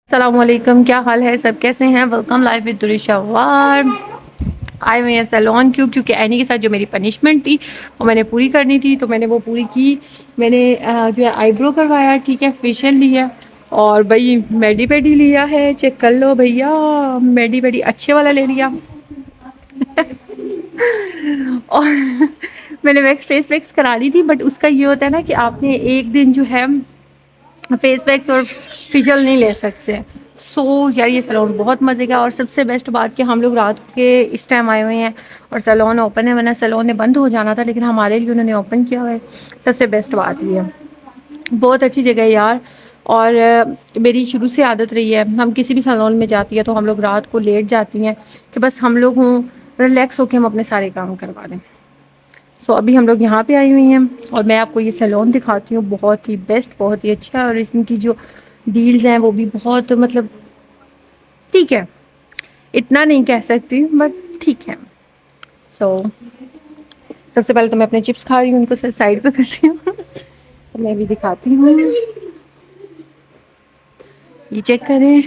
अस्सलामुअलैकुम, क्या हाल है? सब कैसे हैं? वेलकम लाइव विद दुरिशा वार। आए हुए हैं सैलून क्योंकि एनी के साथ जो मेरी पनिशमेंट थी वो मैंने पूरी करनी थी, तो मैंने वो पूरी की। मैंने जो है आईब्रो करवाया, ठीक है, फेशियल लिया और भाई मेडी पेडी लिया है। चेक कर लो भैया, मेडी पेडी अच्छे वाला ले लिया। और मैंने वैक्स फेस वैक्स करा ली थी, बट उसका ये होता है ना कि आपने एक दिन जो है फेस वैक्स और फेशियल नहीं ले सकते। यार ये सैलून बहुत मज़े का। और सबसे बेस्ट बात कि हम लोग रात के इस टाइम आए हुए हैं और सैलून ओपन है, वरना सैलून ने बंद हो जाना था, लेकिन हमारे लिए उन्होंने ओपन किया हुआ है। सबसे बेस्ट बात ये है, बहुत अच्छी जगह है यार। और मेरी शुरू से आदत रही है, हम किसी भी सैलून में जाती है तो हम लोग रात को लेट जाती हैं कि बस हम लोग हों रिलैक्स होकर हम अपने सारे काम करवा दें। अभी हम लोग यहाँ पे आई हुई हैं और मैं आपको ये सैलून दिखाती हूँ। बहुत ही बेस्ट, बहुत ही अच्छा है और इनकी जो डील्स हैं वो भी बहुत, मतलब ठीक है, इतना नहीं कह सकती बट ठीक है। सबसे पहले तो मैं अपने चिप्स खा रही हूँ, उनको साइड पे करती हूँ। तो मैं भी दिखाती हूँ, ये चेक करें।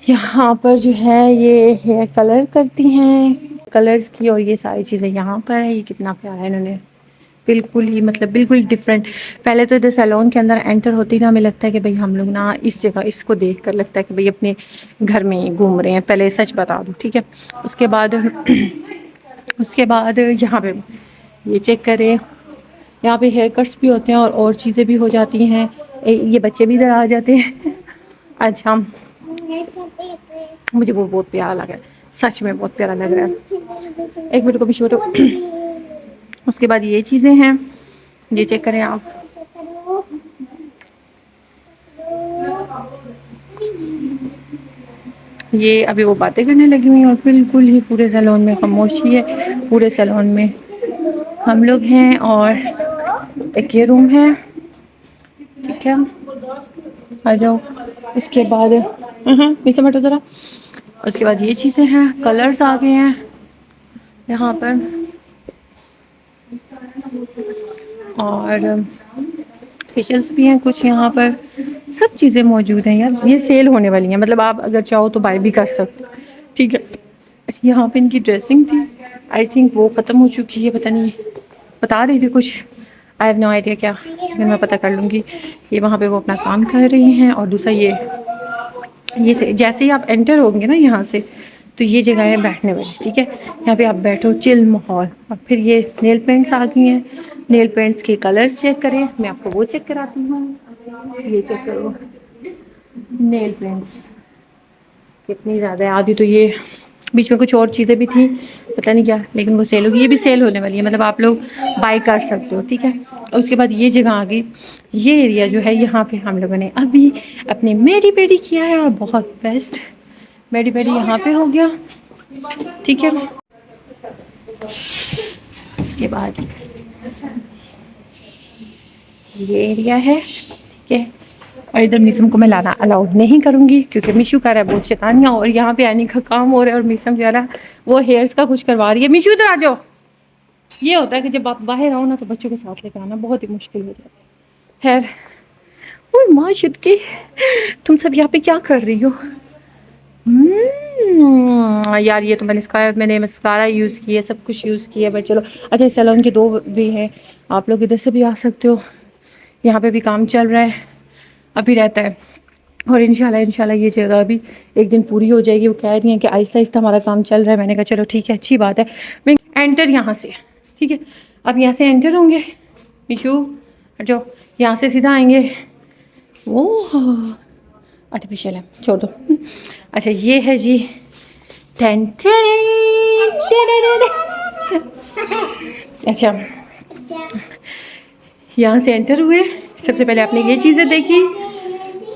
यहाँ पर जो है ये हेयर कलर करती हैं, कलर्स की, और ये सारी चीज़ें यहाँ पर है। ये कितना प्यारा है, इन्होंने बिल्कुल ही, मतलब बिल्कुल डिफरेंट। पहले तो इधर सैलून के अंदर एंटर होते ही ना हमें लगता है कि भाई हम लोग ना इस जगह, इसको देख कर लगता है कि भाई अपने घर में ही घूम रहे हैं। पहले सच बता दूँ, ठीक है। उसके बाद उसके बाद यहाँ पे ये चेक करें, यहाँ पे हेयर कट्स भी होते हैं और चीज़ें भी हो जाती हैं। ये बच्चे भी इधर आ जाते हैं। अच्छा, मुझे वो बहुत प्यारा लग रहा है, सच में बहुत प्यारा लग रहा है। एक मिनट को भी शोर। उसके बाद ये चीज़ें हैं, ये चेक करें आप। ये अभी वो बातें करने लगी हुई हैं और बिल्कुल ही पूरे सैलून में खामोशी है। पूरे सैलून में हम लोग हैं और एक ये रूम है, ठीक है, आ जाओ। इसके बाद पीछे बैठो ज़रा। उसके बाद ये चीज़ें हैं, कलर्स आ गए हैं यहाँ पर और फेशियल्स भी हैं कुछ यहाँ पर। सब चीज़ें मौजूद हैं यार, ये सेल होने वाली हैं, मतलब आप अगर चाहो तो बाय भी कर सकते हो, ठीक है। यहाँ पे इनकी ड्रेसिंग थी, आई थिंक वो ख़त्म हो चुकी है, पता नहीं, बता रही थी कुछ, आई हैव नो आइडिया क्या, लेकिन मैं पता कर लूँगी। ये वहाँ पे वो अपना काम कर रही हैं। और दूसरा ये जैसे ही आप एंटर होंगे ना यहाँ से, तो ये जगह है बैठने वाली, ठीक है। यहाँ पे आप बैठो, चिल माहौल। और फिर ये नेल पेंट्स आ गई हैं, नेल पेंट्स के कलर्स चेक करें, मैं आपको वो चेक कराती हूँ। ये चेक करो, नेल पेंट्स कितनी ज़्यादा है। आधी तो ये बीच में कुछ और चीज़ें भी थी, पता नहीं क्या, लेकिन वो सेल होगी। ये भी सेल होने वाली है, मतलब आप लोग बाय कर सकते हो, ठीक है। और उसके बाद ये जगह आ गई, ये एरिया जो है, यहाँ पे हम लोगों ने अभी अपने मेडी पेडी किया है और बहुत बेस्ट मेडी पेडी यहाँ पे हो गया, ठीक है। इसके बाद ये एरिया है, ठीक है। और इधर मिसम को मैं लाना अलाउड नहीं करूँगी क्योंकि मिशू कर रहा है बहुत शैतानियाँ, और यहाँ पे आने का काम हो रहा है और मिसम जो है ना वो हेयर्स का कुछ करवा रही है। मिशू इधर आ जाओ। ये होता है कि जब आप बाहर आओ ना तो बच्चों के साथ लेकर आना बहुत ही मुश्किल हो जाता है। खैर, ओ माँ शिदकी, तुम सब यहाँ पे क्या कर रही हो? यार ये तो मैंने मस्कारा यूज़ किया, सब कुछ यूज़ किया, बट चलो अच्छा। इस सैलून के 2 भी है, आप लोग इधर से भी आ सकते हो। यहाँ पे भी काम चल रहा है, अभी रहता है। और इंशाल्लाह ये जगह अभी एक दिन पूरी हो जाएगी। वो कह रही हैं कि आहिस्ता आहिस्ता हमारा काम चल रहा है। मैंने कहा चलो ठीक है, अच्छी बात है। मैं एंटर यहाँ से, ठीक है, अब यहाँ से एंटर होंगे। मिशू जो यहाँ से सीधा आएंगे, वो आर्टिफिशियल है, छोड़ दो। अच्छा ये है जी, टेन अच्छा, यहाँ से एंटर हुए। सबसे पहले आपने ये चीज़ें देखी,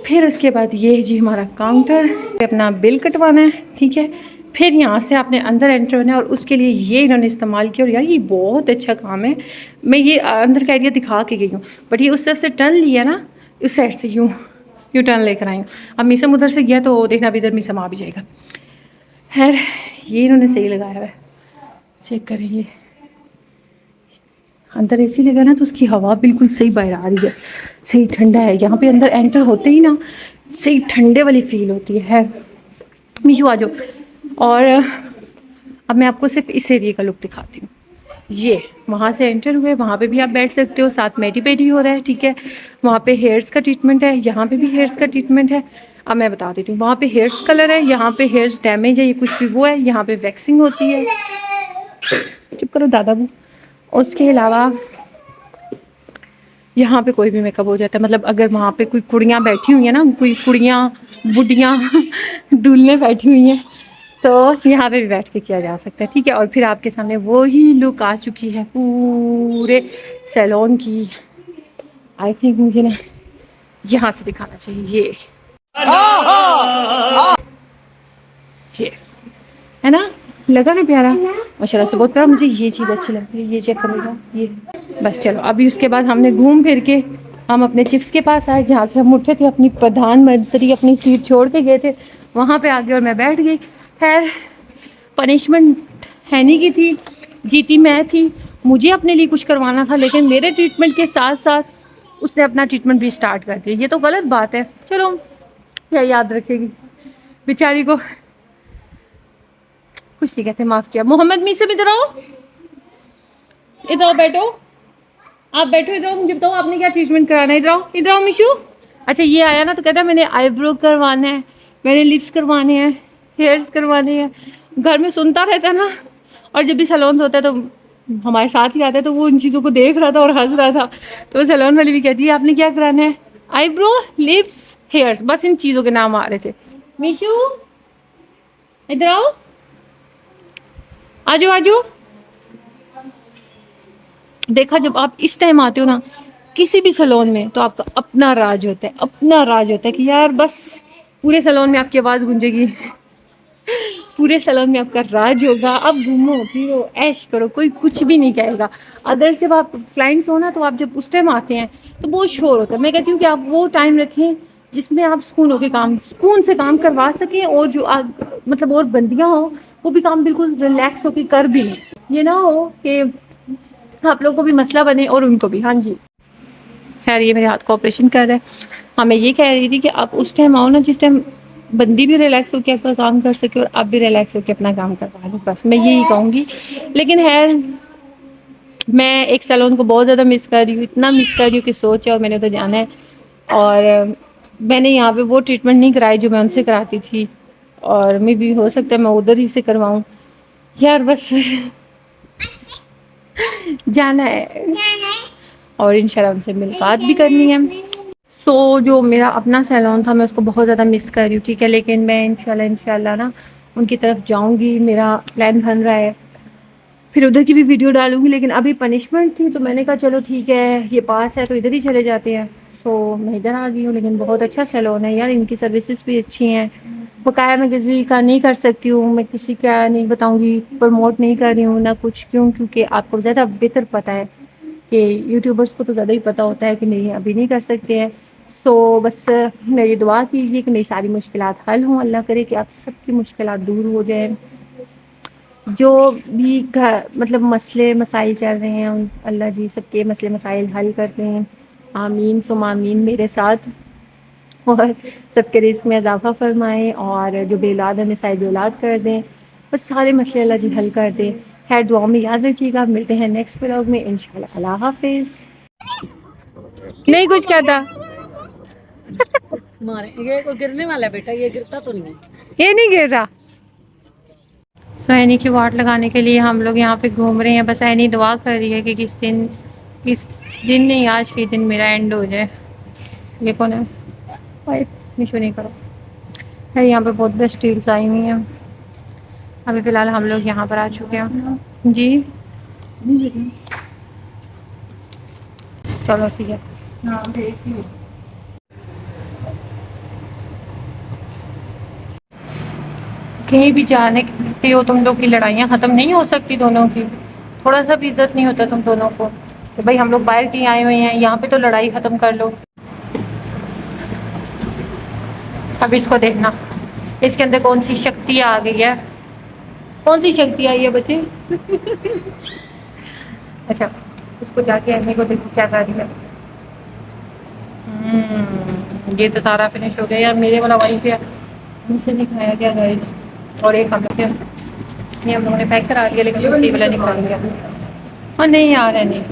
फिर उसके बाद ये जी हमारा काउंटर, अपना बिल कटवाना है, ठीक है। फिर यहाँ से आपने अंदर एंटर होना है और उसके लिए ये इन्होंने इस्तेमाल किया। और यार ये बहुत अच्छा काम है। मैं ये अंदर का एरिया दिखा के गई हूँ, बट ये उस तरफ से टर्न लिया ना, उस साइड से यूँ टर्न लेकर आई हूँ। अब मीसम उधर से गया तो देखना अभी इधर मीसम आ भी जाएगा। खैर ये इन्होंने सही लगाया हुआ है, चेक करें। ये अंदर एसी लगा ना तो उसकी हवा बिल्कुल सही बाहर आ रही है, सही ठंडा है। यहाँ पे अंदर एंटर होते ही ना सही ठंडे वाली फील होती है। मीशू आ जाओ। और अब मैं आपको सिर्फ इस एरिया का लुक दिखाती हूँ। ये वहाँ से एंटर हुए, वहाँ पे भी आप बैठ सकते हो, साथ मेडी पेडी हो रहा है, ठीक है। वहाँ पे हेयर्स का ट्रीटमेंट है, यहाँ पे भी हेयर्स का ट्रीटमेंट है। अब मैं बता देती हूँ, वहाँ पे हेयर्स कलर है, यहाँ पे हेयर्स डैमेज है, ये कुछ भी वो है, यहाँ पे वैक्सिंग होती है। चुप करो दादाबू। उसके अलावा यहाँ पे कोई भी मेकअप हो जाता है, मतलब अगर वहाँ पे कोई कुड़ियाँ बैठी हुई हैं ना, कोई कुड़ियाँ बुढ़ियाँ दूल्हे बैठी हुई हैं, तो यहाँ पे भी बैठ के किया जा सकता है, ठीक है। और फिर आपके सामने वो ही लुक आ चुकी है पूरे सैलून की। आई थिंक मुझे ना यहाँ से दिखाना चाहिए, ये है ना, लगा ना प्यारा, माशाल्लाह से बहुत प्यारा। मुझे ये चीज़ अच्छी लगती है, ये चेक करेगा ये। बस चलो, अभी उसके बाद हमने घूम फिर के हम अपने चिप्स के पास आए, जहाँ से हम उठे थे, अपनी प्रधानमंत्री अपनी सीट छोड़ के गए थे, वहाँ पे आ गए और मैं बैठ गई। खैर पनिशमेंट हैनी की थी, जीती मैं थी। मुझे अपने लिए कुछ करवाना था, लेकिन मेरे ट्रीटमेंट के साथ साथ उसने अपना ट्रीटमेंट भी स्टार्ट कर दिया। ये तो गलत बात है। चलो क्या याद रखेगी बेचारी को, कुछ नहीं कहते, माफ़ किया। मोहम्मद मीसम इधर आओ, इधर आओ, बैठो। आप बैठो, इधर आओ, मुझे बताओ आपने क्या ट्रीटमेंट कराना है। इधर आओ, इधर आओ मिशू। अच्छा ये आया ना तो कहता है मैंने आईब्रो करवाना है, मैंने लिप्स करवाने हैं, हेयर्स करवाने हैं। घर में सुनता रहता है ना, और जब भी सैलून होता है तो हमारे साथ ही आता है, तो वो इन चीज़ों को देख रहा था और हंस रहा था। तो सैलून वाली भी कहती है आपने क्या कराना है, आईब्रो, लिप्स, हेयर्स, बस इन चीज़ों के नाम आ रहे थे। मिशू इधर आओ, आजो आजो। देखा, जब आप इस टाइम आते हो ना किसी भी सैलून में, तो आपका अपना राज होता है, अपना राज होता है कि यार बस पूरे सैलून में आपकी आवाज़ गूंजेगी, पूरे सैलून में आपका राज होगा। आप घूमो फिरो ऐश करो, कोई कुछ भी नहीं कहेगा। अदर जब आप क्लाइंट्स हो ना, तो आप जब उस टाइम आते हैं तो बहुत शोर होता है। मैं कहती हूँ कि आप वो टाइम रखें जिसमें आप सुकून होकर काम, सुकून से काम करवा सकें, और जो मतलब और बंदियाँ हो वो भी काम बिल्कुल रिलैक्स होकर कर भी लें। ये ना हो कि आप लोगों को भी मसला बने और उनको भी। हाँ जी, खैर ये मेरे हाथ को ऑपरेशन कर रहा है। हाँ मैं ये कह रही थी कि आप उस टाइम आओ ना जिस टाइम बंदी भी रिलैक्स होकर आपका काम कर सके और आप भी रिलैक्स होकर अपना काम करवा लो, बस मैं यही कहूँगी। लेकिन खैर मैं एक सैलून को बहुत ज़्यादा मिस कर रही हूँ, इतना मिस कर रही हूँ कि सोच है, और मैंने तो जाना है। और मैंने यहाँ पे वो ट्रीटमेंट नहीं कराई जो मैं उनसे कराती थी, और मैं भी हो सकता है मैं उधर ही से करवाऊँ यार, बस जाना है और इंशाल्लाह उनसे मुलाकात भी करनी है। जो मेरा अपना सैलून था मैं उसको बहुत ज़्यादा मिस कर रही हूँ, ठीक है। लेकिन मैं इंशाल्लाह ना उनकी तरफ जाऊँगी, मेरा प्लान बन रहा है, फिर उधर की भी वीडियो डालूँगी। लेकिन अभी पनिशमेंट थी तो मैंने कहा चलो ठीक है, ये पास है तो इधर ही चले जाते हैं। मैं इधर आ गई हूँ। लेकिन बहुत अच्छा सैलून है यार, इनकी सर्विसेज भी अच्छी हैं। बकाया मैं किसी का नहीं कर सकती हूँ, मैं किसी का नहीं बताऊँगी, प्रमोट नहीं कर रही हूँ ना कुछ, क्यों, क्योंकि आपको ज़्यादा बेहतर पता है कि यूट्यूबर्स को तो ज़्यादा ही पता होता है कि नहीं अभी नहीं कर सकते हैं। बस मेरी दुआ कीजिए कि मेरी सारी मुश्किलात हल हों, अल्लाह करे कि आप सबकी मुश्किलात दूर हो जाएं, जो भी मतलब मसले मसाइल चल रहे हैं अल्लाह जी सबके मसले मसाइल हल करते हैं। आमीन सुम आमीन मेरे साथ। और सबके रिस्क में इजाफा फरमाएं, और जो बेऔलाद हमें साहिब औलाद कर दें, बस सारे मसले अल्लाह जी हल कर दें। खैर दुआ में याद रखिएगा, मिलते हैं नेक्स्ट व्लॉग में इंशाल्लाह। अल्लाह हाफिज़। नहीं कुछ कहता, मारे ये कोई गिरने वाला है बेटा, ये गिरता तो नहीं है। ये नहीं गिर रहा। ऐनी की वाट लगाने के लिए हम लोग यहाँ पे घूम रहे हैं। बस ऐनी दुआ कर रही है कि किस दिन नहीं, आज के दिन मेरा एंड हो जाए। ये कौन है भाई, मिशो नहीं करो है। यहाँ पे बहुत बेस्ट डील्स आई हुई हैं। अभी फ़िलहाल हम लोग यहाँ पर आ चुके हैं जी। चलो ठीक है। कहीं भी जाने देते हो तुम लोग की लड़ाइयाँ ख़त्म नहीं हो सकती दोनों की, थोड़ा सा भी इज्जत नहीं होता तुम दोनों को कि भाई हम लोग बाहर कहीं आए हुए हैं, यहाँ पे तो लड़ाई ख़त्म कर लो। अब इसको देखना, इसके अंदर कौन सी शक्ति आ गई है, कौन सी शक्ति आई है बच्चे। अच्छा उसको जाके अन्य को देखो क्या कर रही है। ये तो सारा फिनिश हो गया यार, मेरे वाला वहीं पे मुझसे नहीं खाया गया गाइस। और एक हम से ये हम लोगों ने पैक करा लिया, लेकिन उसी वाला नहीं खाएंगे। और नहीं यार है नहीं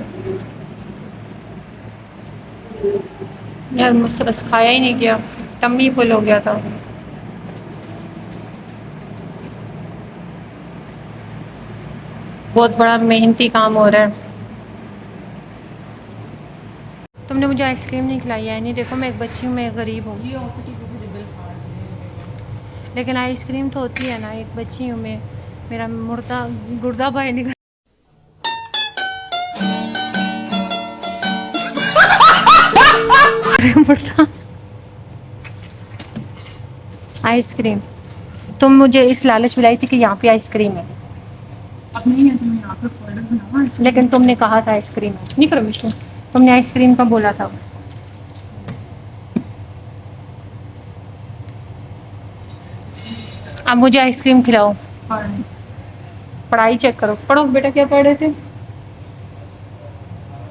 यार, मुझसे बस खाया ही नहीं गया, टम्मी फुल हो गया था। बहुत बड़ा मेहनती काम हो रहा है। तुमने मुझे आइसक्रीम नहीं खिलाई है, नहीं देखो मैं एक बच्ची हूँ, मैं गरीब हूँ, लेकिन आइसक्रीम तो होती है ना, एक बच्ची हूँ मैं, मेरा मुर्दा गुर्दा बाहर निकल मुर्दा। आइसक्रीम तुम मुझे इस लालच में लाई थी कि यहाँ पे आइसक्रीम है, अब नहीं है, तुमने यहाँ पे फोल्डर बनाया, लेकिन तुमने कहा था आइसक्रीम है, नहीं करो मिशू, तुमने आइसक्रीम का बोला था। अब मुझे आइसक्रीम खिलाओ। पढ़ाई चेक करो, पढ़ो बेटा, क्या पढ़ रहे थे?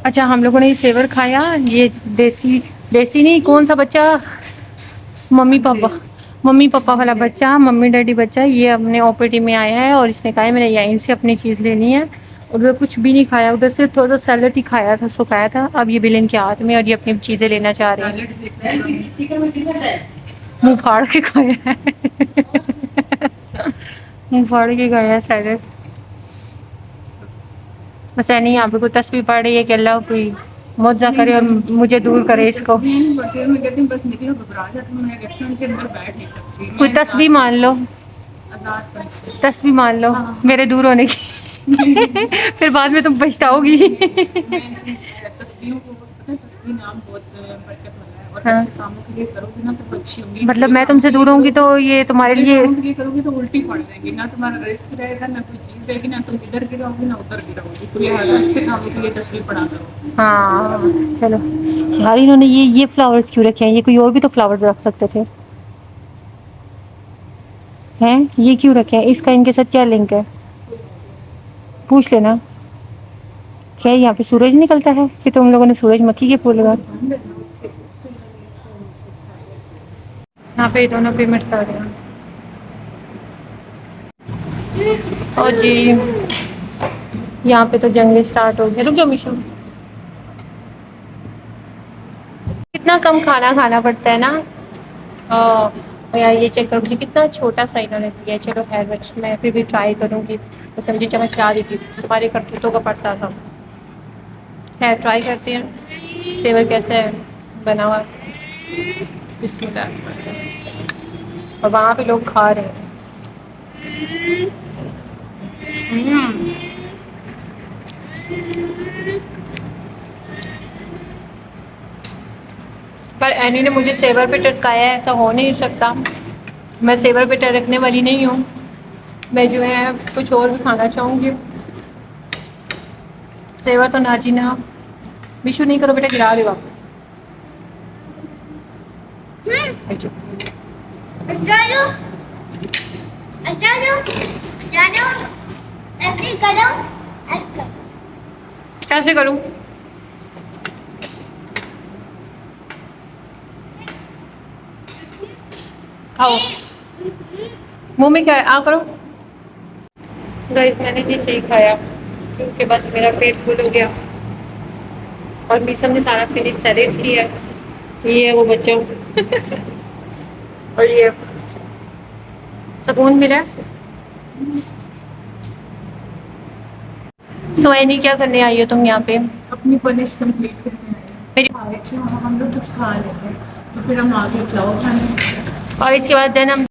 अच्छा हम लोगों ने ये सेवर खाया, ये देसी देसी नहीं, कौन सा बच्चा, मम्मी पापा वाला बच्चा, मम्मी डैडी बच्चा, ये अपने ओपीडी में आया है और इसने कहा है मैंने यहीं से अपनी चीज़ लेनी है, और उधर कुछ भी नहीं खाया, उधर से थोड़ा सा सैलेड ही खाया था, सुखाया था। अब ये बिल इनके हाथ में और ये अपनी चीज़ें लेना चाह रहे हैं। मुँह फाड़ के खाया है मुँह फाड़ के खाया है सैलेड। बस है नहीं, यहाँ पे कोई तस्वीर पड़ रही है कि अल्लाह कोई मौजा करे और मुझे दूर करे इसको। कोई तस्वीर मान लो, तस्वीर मान लो मेरे दूर होने की फिर बाद में तुम पछताओगी। हाँ। मतलब मैं तुमसे दूर होंगी तो ये तुम्हारे लिए करोगी तो उल्टी पड़ जाएगी, ना तुम्हारा रिस्क रहेगा, ना कोई चीज रहेगी, ना तुम इधर गिरोगी ना उधर गिरोगी, तो ये अच्छे कामों के लिए तस्वीर पड़ा करो। हाँ चलो यार, इन्होंने ये फ्लावर्स क्यों रखे हैं, ये कोई और भी तो फ्लावर्स रख सकते थे, हैं ये क्यों रखे हैं, इसका इनके साथ क्या लिंक है, पूछ लेना। क्या यहाँ पे सूरज निकलता है कि तुम लोगों ने सूरजमुखी के फूल लगा, यहाँ पे दोनों पेमेंट कर रहे हैं। और जी यहाँ पे तो जंग स्टार्ट हो गया, रुक जाओ मिशू, कितना कम खाना खाना पड़ता है ना। यार ये चेक करो मुझे कितना छोटा सा इन्होंने दिया है, चलो खैर बच मैं फिर भी ट्राई करूँगी, वैसे मुझे चम्मच ला दी थी, हमारे करतूतों का पड़ता था। खैर ट्राई करते हैं सेवर कैसे है बना हुआ, बिस्मिल्लाह। और वहाँ पे लोग खा रहे हैं। पर एनी ने मुझे सेवर पे टटकाया है, ऐसा हो नहीं सकता, मैं सेवर पे टटकने वाली नहीं हूँ, मैं जो है कुछ और भी खाना चाहूँगी। सेवर तो ना जी ना, विशु नहीं करो बेटा, गिरा रहे हो आप। कैसे करूँ, खाओ मुंह में क्या है, आ करो। गाइस मैंने नहीं सही खाया क्योंकि बस मेरा पेट फुल हो गया, और मिसम ने सारा फिनिश सैलेड किया, ये है वो बच्चा और ये सुकून मिला। सोएनी क्या करने आई हो तुम यहाँ पे? अपनी पनिश कंप्लीट करने आए थे, हम लोग कुछ खा लेते हैं तो फिर हम आगे जाओ खाने, और इसके बाद देन हम